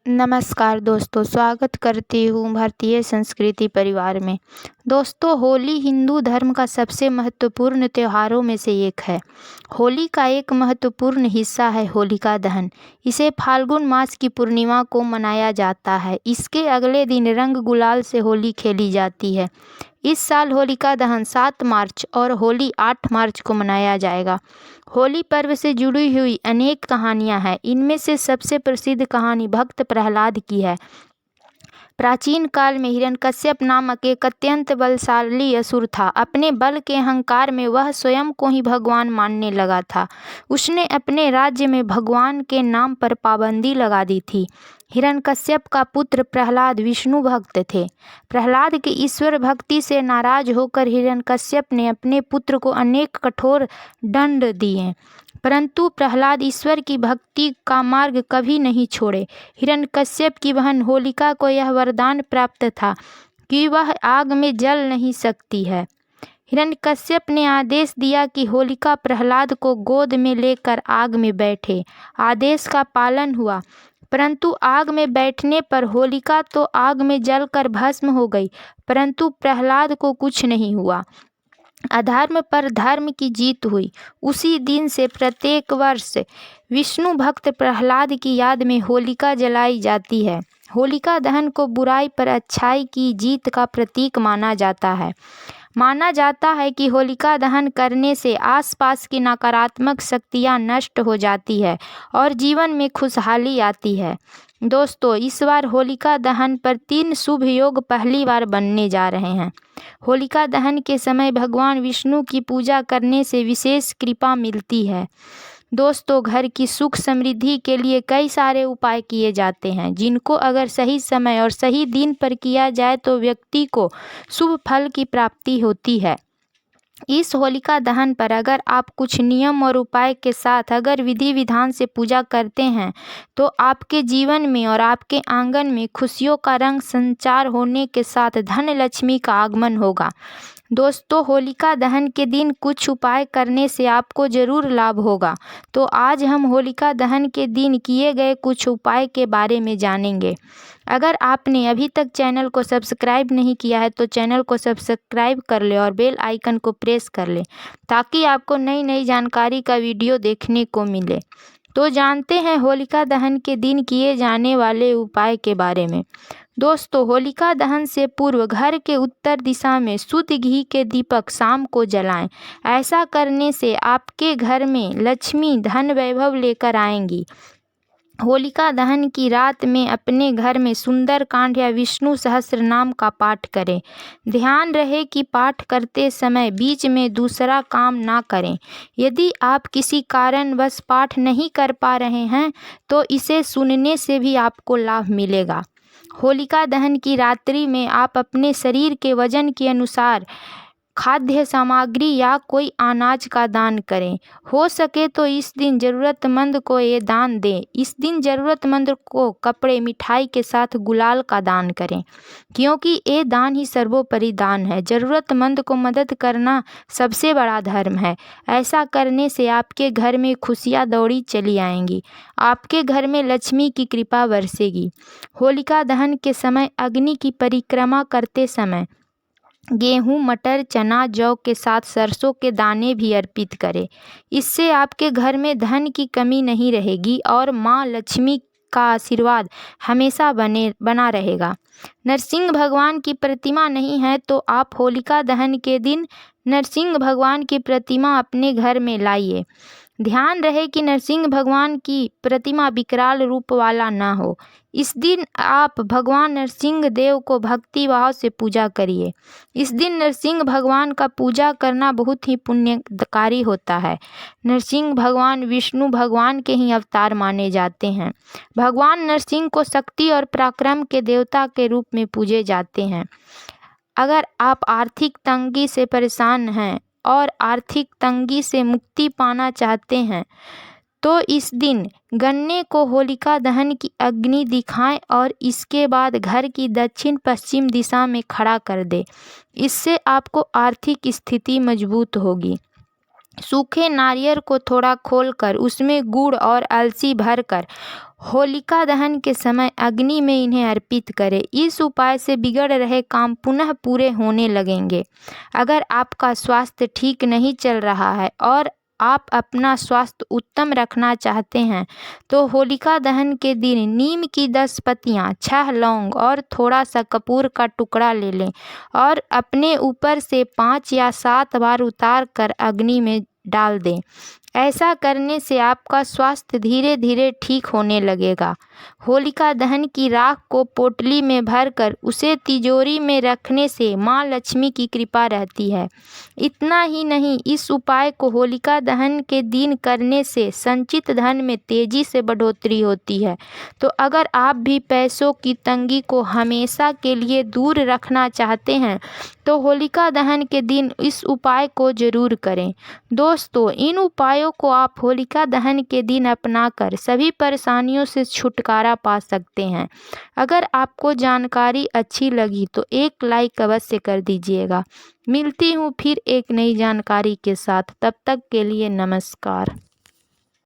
नमस्कार दोस्तों, स्वागत करती हूँ भारतीय संस्कृति परिवार में। दोस्तों, होली हिंदू धर्म का सबसे महत्वपूर्ण त्योहारों में से एक है। होली का एक महत्वपूर्ण हिस्सा है होलिका दहन। इसे फाल्गुन मास की पूर्णिमा को मनाया जाता है। इसके अगले दिन रंग गुलाल से होली खेली जाती है। इस साल होलिका दहन 7 मार्च और होली 8 मार्च को मनाया जाएगा। होली पर्व से जुड़ी हुई अनेक कहानियां हैं। इनमें से सबसे प्रसिद्ध कहानी भक्त प्रहलाद की है। प्राचीन काल में हिरण्यकश्यप नामक एक अत्यंत बलशाली असुर था। अपने बल के अहंकार में वह स्वयं को ही भगवान मानने लगा था। उसने अपने राज्य में भगवान के नाम पर पाबंदी लगा दी थी। हिरण्यकश्यप का पुत्र प्रहलाद विष्णु भक्त थे। प्रहलाद के ईश्वर भक्ति से नाराज होकर हिरण्यकश्यप ने अपने पुत्र को अनेक कठोर दंड दिए, परंतु प्रहलाद ईश्वर की भक्ति का मार्ग कभी नहीं छोड़े। हिरण्यकश्यप की बहन होलिका को यह वरदान प्राप्त था कि वह आग में जल नहीं सकती है। हिरण्यकश्यप ने आदेश दिया कि होलिका प्रहलाद को गोद में लेकर आग में बैठे। आदेश का पालन हुआ, परंतु आग में बैठने पर होलिका तो आग में जलकर भस्म हो गई, परंतु प्रहलाद को कुछ नहीं हुआ। अधर्म पर धर्म की जीत हुई। उसी दिन से प्रत्येक वर्ष विष्णु भक्त प्रहलाद की याद में होलिका जलाई जाती है। होलिका दहन को बुराई पर अच्छाई की जीत का प्रतीक माना जाता है। माना जाता है कि होलिका दहन करने से आसपास की नकारात्मक शक्तियां नष्ट हो जाती है और जीवन में खुशहाली आती है। दोस्तों, इस बार होलिका दहन पर 3 शुभ योग पहली बार बनने जा रहे हैं। होलिका दहन के समय भगवान विष्णु की पूजा करने से विशेष कृपा मिलती है। दोस्तों, घर की सुख समृद्धि के लिए कई सारे उपाय किए जाते हैं, जिनको अगर सही समय और सही दिन पर किया जाए तो व्यक्ति को शुभ फल की प्राप्ति होती है। इस होलिका दहन पर अगर आप कुछ नियम और उपाय के साथ अगर विधि विधान से पूजा करते हैं तो आपके जीवन में और आपके आंगन में खुशियों का रंग संचार होने के साथ धन लक्ष्मी का आगमन होगा। दोस्तों, होलिका दहन के दिन कुछ उपाय करने से आपको ज़रूर लाभ होगा। तो आज हम होलिका दहन के दिन किए गए कुछ उपाय के बारे में जानेंगे। अगर आपने अभी तक चैनल को सब्सक्राइब नहीं किया है तो चैनल को सब्सक्राइब कर ले और बेल आइकन को प्रेस कर ले, ताकि आपको नई नई जानकारी का वीडियो देखने को मिले। तो जानते हैं होलिका दहन के दिन किए जाने वाले उपाय के बारे में। दोस्तों, होलिका दहन से पूर्व घर के उत्तर दिशा में शुद्ध घी के दीपक शाम को जलाएं। ऐसा करने से आपके घर में लक्ष्मी धन वैभव लेकर आएंगी। होलिका दहन की रात में अपने घर में सुंदरकांड या विष्णु सहस्त्र नाम का पाठ करें। ध्यान रहे कि पाठ करते समय बीच में दूसरा काम ना करें। यदि आप किसी कारणवश पाठ नहीं कर पा रहे हैं तो इसे सुनने से भी आपको लाभ मिलेगा। होलिका दहन की रात्रि में आप अपने शरीर के वजन के अनुसार खाद्य सामग्री या कोई अनाज का दान करें। हो सके तो इस दिन ज़रूरतमंद को ये दान दें। इस दिन ज़रूरतमंद को कपड़े, मिठाई के साथ गुलाल का दान करें, क्योंकि ये दान ही सर्वोपरि दान है। ज़रूरतमंद को मदद करना सबसे बड़ा धर्म है। ऐसा करने से आपके घर में खुशियाँ दौड़ी चली आएंगी। आपके घर में लक्ष्मी की कृपा बरसेगी। होलिका दहन के समय अग्नि की परिक्रमा करते समय गेहूँ, मटर, चना, जौ के साथ सरसों के दाने भी अर्पित करें। इससे आपके घर में धन की कमी नहीं रहेगी और माँ लक्ष्मी का आशीर्वाद हमेशा बना रहेगा। नरसिंह भगवान की प्रतिमा नहीं है तो आप होलिका दहन के दिन नरसिंह भगवान की प्रतिमा अपने घर में लाइए। ध्यान रहे कि नरसिंह भगवान की प्रतिमा विकराल रूप वाला ना हो। इस दिन आप भगवान नरसिंह देव को भक्ति भाव से पूजा करिए। इस दिन नरसिंह भगवान का पूजा करना बहुत ही पुण्यकारी होता है। नरसिंह भगवान विष्णु भगवान के ही अवतार माने जाते हैं। भगवान नरसिंह को शक्ति और पराक्रम के देवता के रूप में पूजे जाते हैं। अगर आप आर्थिक तंगी से परेशान हैं और आर्थिक तंगी से मुक्ति पाना चाहते हैं तो इस दिन गन्ने को होलिका दहन की अग्नि दिखाएं और इसके बाद घर की दक्षिण पश्चिम दिशा में खड़ा कर दें। इससे आपको आर्थिक स्थिति मजबूत होगी। सूखे नारियल को थोड़ा खोलकर उसमें गुड़ और अलसी भरकर होलिका दहन के समय अग्नि में इन्हें अर्पित करें। इस उपाय से बिगड़ रहे काम पुनः पूरे होने लगेंगे। अगर आपका स्वास्थ्य ठीक नहीं चल रहा है और आप अपना स्वास्थ्य उत्तम रखना चाहते हैं तो होलिका दहन के दिन नीम की 10 पत्तियां, 6 लौंग और थोड़ा सा कपूर का टुकड़ा ले लें और अपने ऊपर से 5 या 7 बार उतार कर अग्नि में डाल दें। ऐसा करने से आपका स्वास्थ्य धीरे धीरे ठीक होने लगेगा। होलिका दहन की राख को पोटली में भरकर उसे तिजोरी में रखने से माँ लक्ष्मी की कृपा रहती है। इतना ही नहीं, इस उपाय को होलिका दहन के दिन करने से संचित धन में तेजी से बढ़ोतरी होती है। तो अगर आप भी पैसों की तंगी को हमेशा के लिए दूर रखना चाहते हैं तो होलिका दहन के दिन इस उपाय को जरूर करें। दोस्तों, इन उपायों को आप होलिका दहन के दिन अपनाकर सभी परेशानियों से छुटकारा पा सकते हैं। अगर आपको जानकारी अच्छी लगी तो एक लाइक अवश्य कर दीजिएगा। मिलती हूँ फिर एक नई जानकारी के साथ, तब तक के लिए नमस्कार।